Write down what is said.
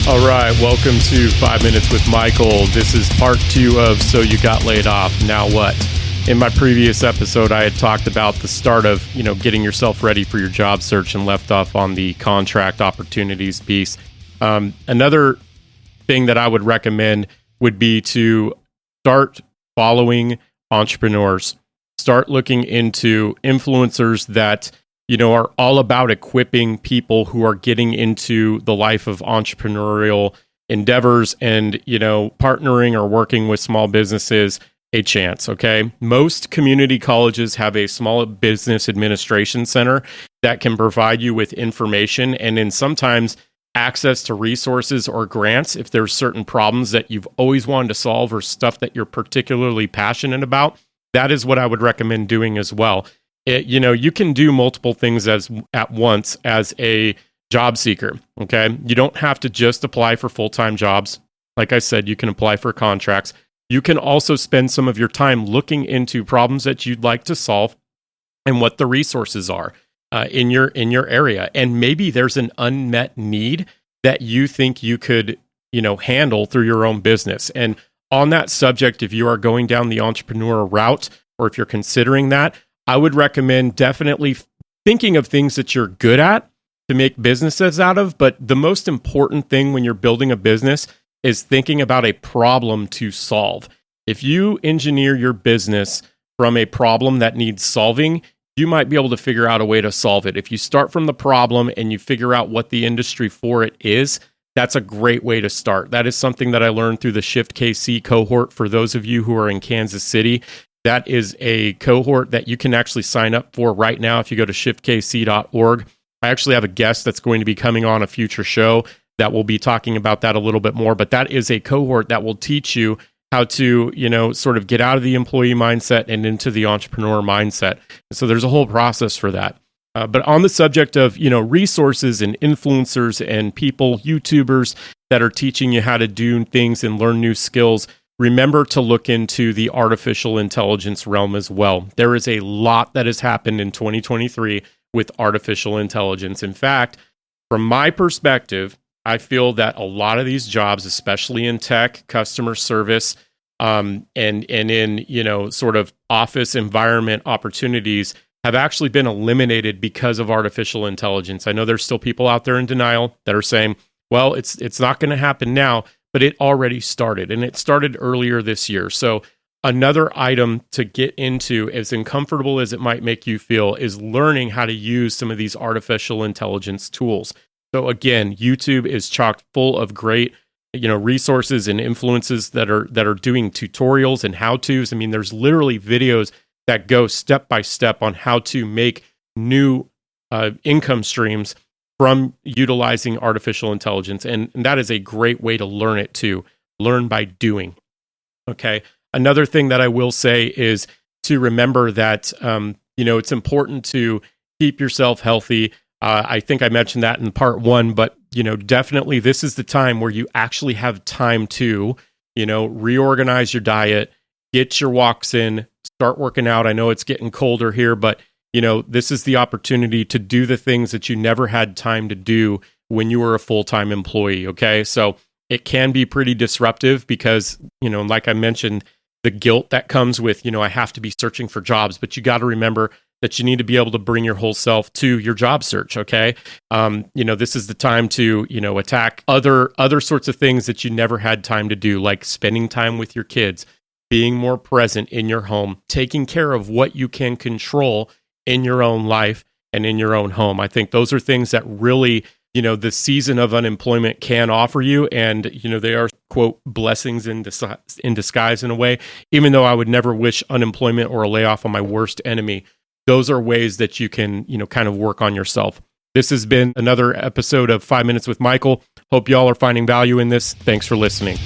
All right, welcome to 5 Minutes with Michael. This is part 2 of So You Got Laid Off, Now What? In my previous episode, I had talked about the start of, getting yourself ready for your job search and left off on the contract opportunities piece. Another thing that I would recommend would be to start following entrepreneurs. Start looking into influencers that are all about equipping people who are getting into the life of entrepreneurial endeavors and, partnering or working with small businesses a chance, okay? Most community colleges have a small business administration center that can provide you with information and then sometimes access to resources or grants if there's certain problems that you've always wanted to solve or stuff that you're particularly passionate about. That is what I would recommend doing as well. You can do multiple things at once as a job seeker, okay? You don't have to just apply for full-time jobs. Like I said, you can apply for contracts. You can also spend some of your time looking into problems that you'd like to solve and what the resources are in your area. And maybe there's an unmet need that you think you could, handle through your own business. And on that subject, if you are going down the entrepreneur route or if you're considering that, I would recommend definitely thinking of things that you're good at to make businesses out of. But the most important thing when you're building a business is thinking about a problem to solve. If you engineer your business from a problem that needs solving, you might be able to figure out a way to solve it. If you start from the problem and you figure out what the industry for it is, that's a great way to start. That is something that I learned through the ShiftKC cohort. For those of you who are in Kansas City, that is a cohort that you can actually sign up for right now if you go to shiftkc.org. I actually have a guest that's going to be coming on a future show that will be talking about that a little bit more, but that is a cohort that will teach you how to, sort of get out of the employee mindset and into the entrepreneur mindset. So there's a whole process for that. But on the subject of, resources and influencers and people, YouTubers that are teaching you how to do things and learn new skills, remember to look into the artificial intelligence realm as well. There is a lot that has happened in 2023 with artificial intelligence. In fact, from my perspective, I feel that a lot of these jobs, especially in tech, customer service, and in, sort of office environment opportunities have actually been eliminated because of artificial intelligence. I know there's still people out there in denial that are saying, well, it's not going to happen now, but it already started, and it started earlier this year. So another item to get into, as uncomfortable as it might make you feel, is learning how to use some of these artificial intelligence tools. So again, YouTube is chock full of great, resources and influences that are doing tutorials and how-tos. I mean, there's literally videos that go step by step on how to make new income streams from utilizing artificial intelligence. And that is a great way to learn it too. Learn by doing. Okay. Another thing that I will say is to remember that, it's important to keep yourself healthy. I think I mentioned that in part 1, but, definitely this is the time where you actually have time to, reorganize your diet, get your walks in, start working out. I know it's getting colder here, but this is the opportunity to do the things that you never had time to do when you were a full-time employee, okay? So it can be pretty disruptive because, like I mentioned, the guilt that comes with, I have to be searching for jobs, but you got to remember that you need to be able to bring your whole self to your job search, okay? This is the time to, attack other sorts of things that you never had time to do, like spending time with your kids, being more present in your home, taking care of what you can control in your own life and in your own home. I think those are things that really, the season of unemployment can offer you. And, they are, quote, blessings in disguise in a way. Even though I would never wish unemployment or a layoff on my worst enemy, those are ways that you can, kind of work on yourself. This has been another episode of 5 Minutes with Michael. Hope y'all are finding value in this. Thanks for listening.